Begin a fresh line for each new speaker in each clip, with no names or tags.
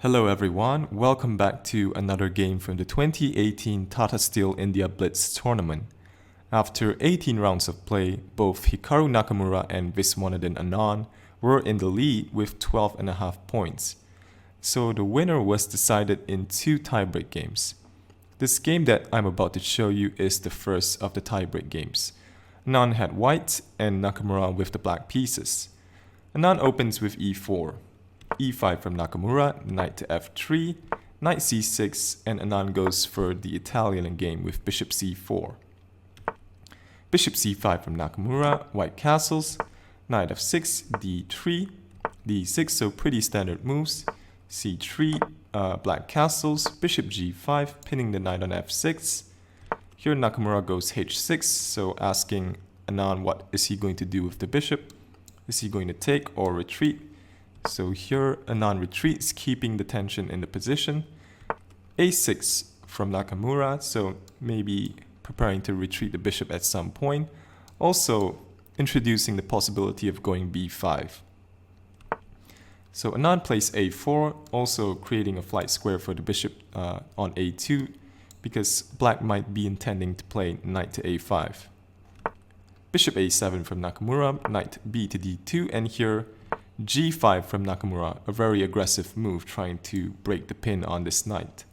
Hello everyone, welcome back to another game from the 2018 Tata Steel India Blitz tournament. After 18 rounds of play, both Hikaru Nakamura and Viswanathan Anand were in the lead with 12.5 points. So the winner was decided in 2 tiebreak games. This game that I'm about to show you is the first of the tiebreak games. Anand had white and Nakamura with the black pieces. Anand opens with e4. e5 from Nakamura, knight to f3, knight c6, and Anand goes for the Italian game with bishop c4. Bishop c5 from Nakamura, white castles, knight f6, d3, d6, so pretty standard moves, c3, black castles, bishop g5, pinning the knight on f6. Here Nakamura goes h6, so asking Anand what is he going to do with the bishop. Is he going to take or retreat? So here Anand retreats, keeping the tension in the position. a6 from Nakamura, so maybe preparing to retreat the bishop at some point. Also introducing the possibility of going b5. So Anand plays a4, also creating a flight square for the bishop on a2, because black might be intending to play knight to a5. Bishop a7 from Nakamura, knight b to d2, and here g5 from Nakamura, a very aggressive move trying to break the pin on this knight.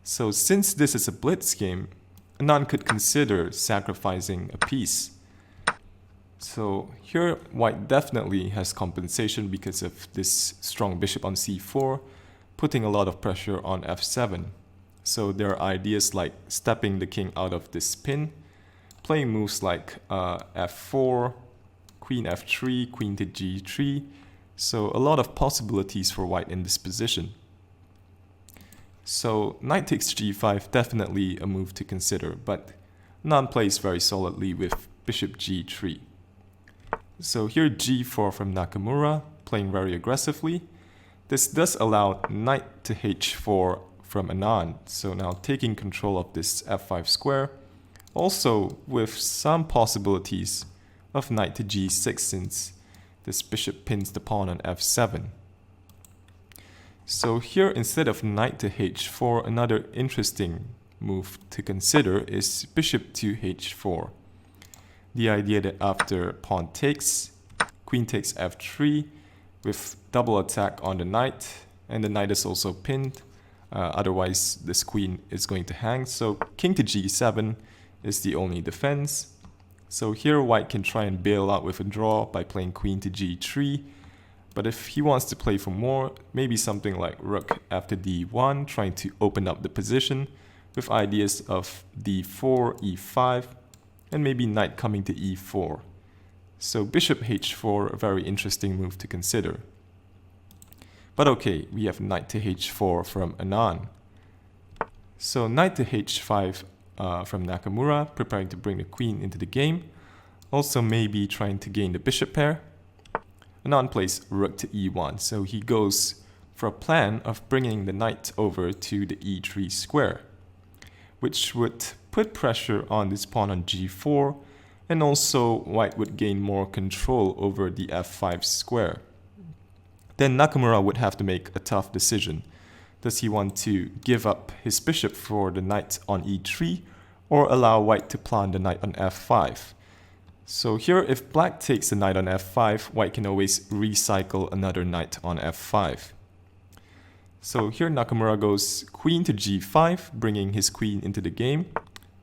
So since this is a blitz game, Anand could consider sacrificing a piece. So here white definitely has compensation because of this strong bishop on c4, putting a lot of pressure on f7. So there are ideas like stepping the king out of this pin, playing moves like f4, queen f3, queen to g3, so a lot of possibilities for white in this position. So knight takes g5, definitely a move to consider, but Anand plays very solidly with bishop g3. So here g4 from Nakamura, playing very aggressively. This does allow knight to h4 from Anand, so now taking control of this f5 square. Also with some possibilities of knight to g6 since this bishop pins the pawn on f7. So here instead of knight to h4, another interesting move to consider is bishop to h4. The idea that after pawn takes, queen takes f3 with double attack on the knight, and the knight is also pinned, otherwise this queen is going to hang. So king to g7 is the only defense. So here white can try and bail out with a draw by playing queen to g3, but if he wants to play for more, maybe something like rook after d1, trying to open up the position with ideas of d4, e5, and maybe knight coming to e4. So bishop h4, a very interesting move to consider. But okay, we have knight to h4 from Anand. So knight to h5 from Nakamura, preparing to bring the queen into the game. Also maybe trying to gain the bishop pair. Anand plays rook to e1, so he goes for a plan of bringing the knight over to the e3 square, which would put pressure on this pawn on g4, and also white would gain more control over the f5 square. Then Nakamura would have to make a tough decision. Does he want to give up his bishop for the knight on e3 or allow white to plant the knight on f5? So here if black takes the knight on f5, white can always recycle another knight on f5. So here Nakamura goes queen to g5, bringing his queen into the game.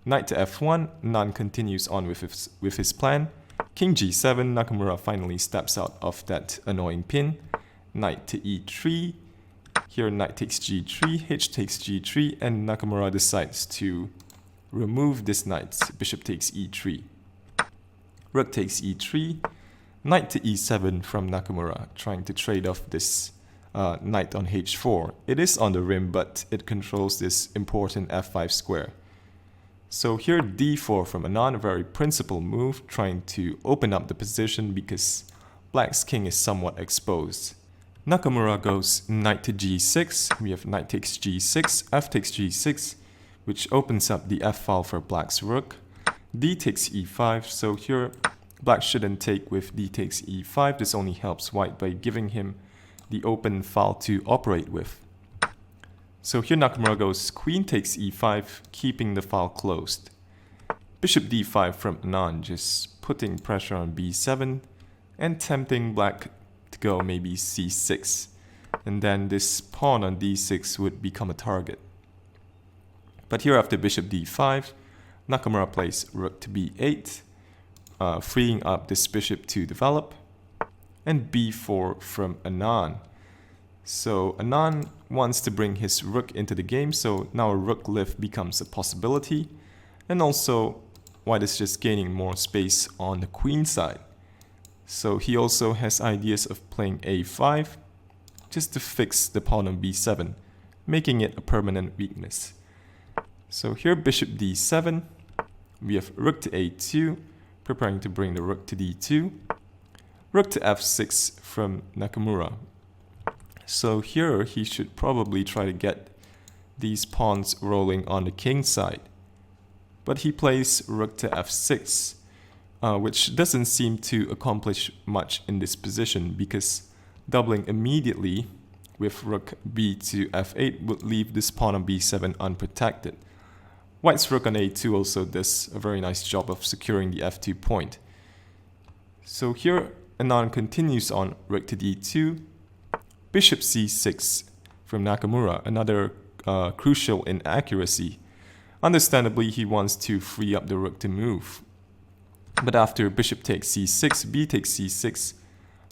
Knight to f1, Anand continues on with his plan. King g7, Nakamura finally steps out of that annoying pin. Knight to e3. Here knight takes g3, h takes g3, and Nakamura decides to remove this knight. Bishop takes e3. Rook takes e3. Knight to e7 from Nakamura, trying to trade off this knight on h4. It is on the rim, but it controls this important f5 square. So here d4 from Anand, a very principled move, trying to open up the position because black's king is somewhat exposed. Nakamura goes knight to g6, we have knight takes g6, f takes g6, which opens up the f file for black's rook. D takes e5, so here black shouldn't take with d takes e5, this only helps white by giving him the open file to operate with. So here Nakamura goes queen takes e5, keeping the file closed. Bishop d5 from Anand, just putting pressure on b7 and tempting black to go maybe c6. And then this pawn on d6 would become a target. But here after bishop d5, Nakamura plays rook to b8, freeing up this bishop to develop, and b4 from Anand. So Anand wants to bring his rook into the game, so now a rook lift becomes a possibility, and also white is just gaining more space on the queen side. So he also has ideas of playing a5 just to fix the pawn on b7, making it a permanent weakness. So here bishop d7, we have rook to a2, preparing to bring the rook to d2, rook to f6 from Nakamura. So here he should probably try to get these pawns rolling on the king side. But he plays rook to f6, which doesn't seem to accomplish much in this position, because doubling immediately with rook b to f8 would leave this pawn on b7 unprotected. White's rook on a2 also does a very nice job of securing the f2 point. So here Anand continues on rook to d2, bishop c6 from Nakamura, another crucial inaccuracy. Understandably, he wants to free up the rook to move. But after bishop takes c6, b takes c6,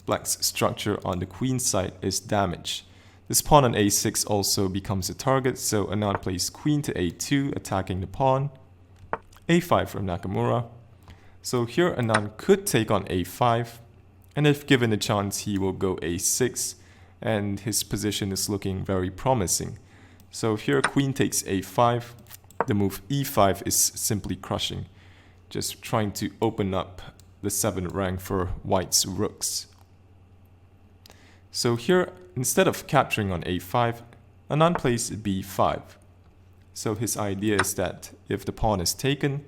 black's structure on the queen side is damaged. This pawn on a6 also becomes a target, so Anand plays queen to a2, attacking the pawn, a5 from Nakamura. So here Anand could take on a5, and if given a chance he will go a6, and his position is looking very promising. So here queen takes a5, the move e5 is simply crushing, just trying to open up the 7th rank for white's rooks. So here, instead of capturing on a5, Anand plays b5. So his idea is that if the pawn is taken,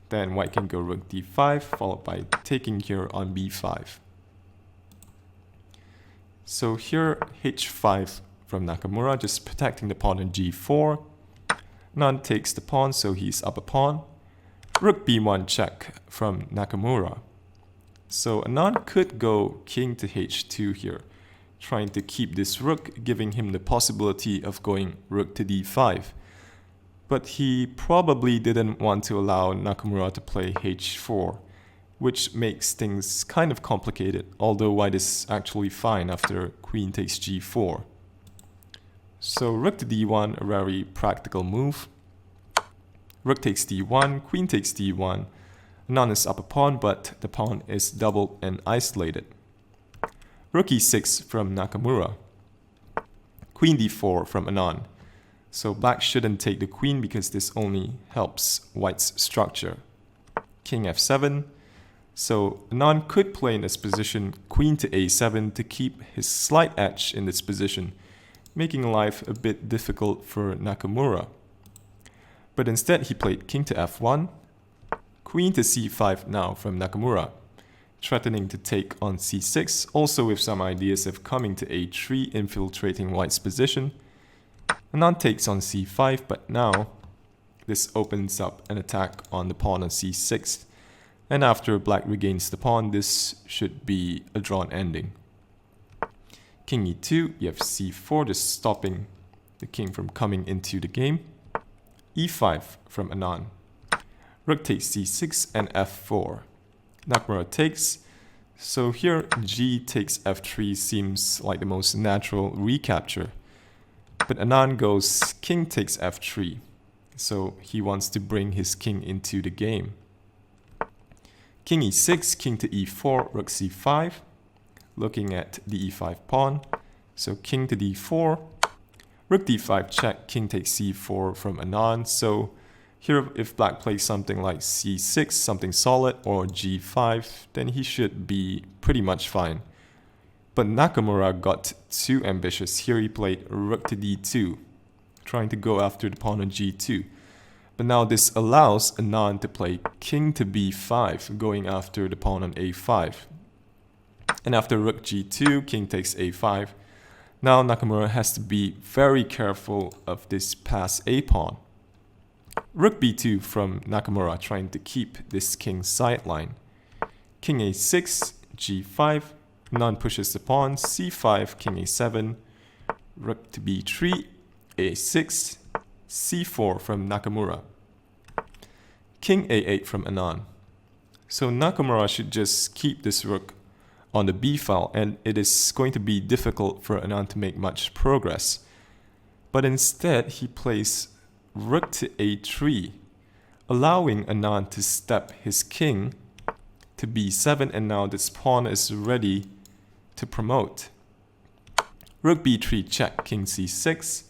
then white can go rook d5, followed by taking here on b5. So here h5 from Nakamura, just protecting the pawn on g4. Anand takes the pawn, so he's up a pawn. Rook b1 check from Nakamura. So Anand could go king to h2 here, trying to keep this rook, giving him the possibility of going rook to d5. But he probably didn't want to allow Nakamura to play h4, which makes things kind of complicated, although white is actually fine after queen takes g4. So rook to d1, a very practical move. Rook takes d1, queen takes d1. Anand is up a pawn, but the pawn is doubled and isolated. Rook e6 from Nakamura. Queen d4 from Anand. So black shouldn't take the queen because this only helps white's structure. King f7. So Anand could play in this position queen to a7 to keep his slight edge in this position, making life a bit difficult for Nakamura. But instead he played king to f1, queen to c5 now from Nakamura, threatening to take on c6, also with some ideas of coming to a3, infiltrating white's position. Anand takes on c5, but now this opens up an attack on the pawn on c6, and after black regains the pawn, this should be a drawn ending. King e2, you have c4, just stopping the king from coming into the game. e5 from Anand. Rook takes c6 and f4. Nakamura takes. So here g takes f3 seems like the most natural recapture. But Anand goes king takes f3. So he wants to bring his king into the game. King e6, king to e4, rook c5. Looking at the e5 pawn. So king to d4. Rook d5 check, king takes c4 from Anand. So here if black plays something like c6, something solid, or g5, then he should be pretty much fine. But Nakamura got too ambitious. Here he played rook to d2, trying to go after the pawn on g2. But now this allows Anand to play king to b5, going after the pawn on a5. And after rook g2, king takes a5. Now Nakamura has to be very careful of this pass A pawn. Rook b2 from Nakamura, trying to keep this king sideline. King a6, g5, Anand pushes the pawn, c5, king a7, rook to b3, a6, c4 from Nakamura. King a8 from Anand. So Nakamura should just keep this rook on the b file, and it is going to be difficult for Anand to make much progress. But instead, he plays rook to a3, allowing Anand to step his king to b7, and now this pawn is ready to promote. Rook b3 check, king c6,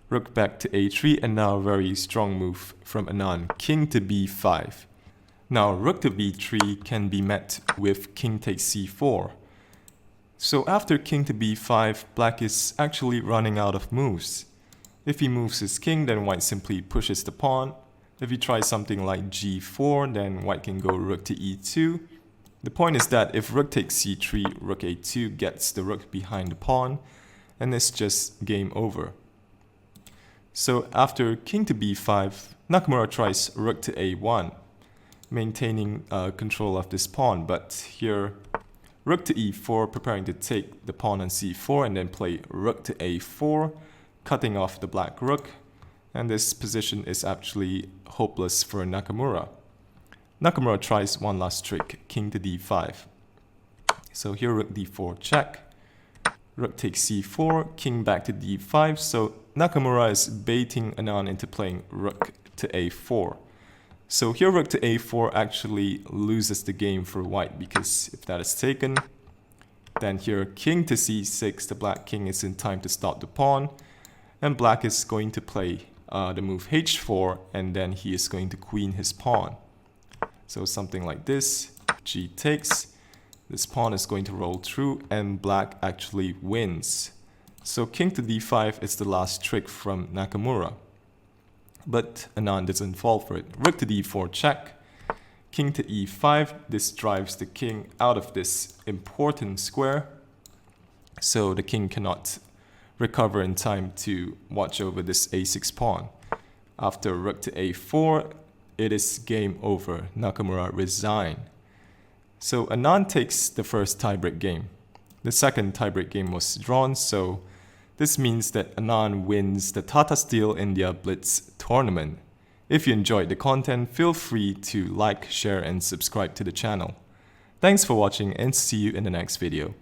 rook back to a3, and now a very strong move from Anand, king to b5. Now rook to b3 can be met with king takes c4. So after king to b5, black is actually running out of moves. If he moves his king, then white simply pushes the pawn. If he tries something like g4, then white can go rook to e2. The point is that if rook takes c3, rook a2 gets the rook behind the pawn, and it's just game over. So after king to b5, Nakamura tries rook to a1, maintaining control of this pawn, but here rook to e4, preparing to take the pawn on c4, and then play rook to a4, cutting off the black rook, and this position is actually hopeless for Nakamura. Nakamura tries one last trick, king to d5. So here rook d4 check, rook takes c4, king back to d5, so Nakamura is baiting Anand into playing rook to a4. So here rook to a4 actually loses the game for white, because if that is taken, then here king to c6, the black king is in time to stop the pawn, and black is going to play the move h4, and then he is going to queen his pawn. So something like this, g takes, this pawn is going to roll through, and black actually wins. So king to d5 is the last trick from Nakamura. But Anand doesn't fall for it. Rook to d4 check, king to e5, this drives the king out of this important square, so the king cannot recover in time to watch over this a6 pawn. After rook to a4, it is game over. Nakamura resign. So Anand takes the first tiebreak game. The second tiebreak game was drawn, so this means that Anand wins the Tata Steel India Blitz tournament. If you enjoyed the content, feel free to like, share, and subscribe to the channel. Thanks for watching, and see you in the next video.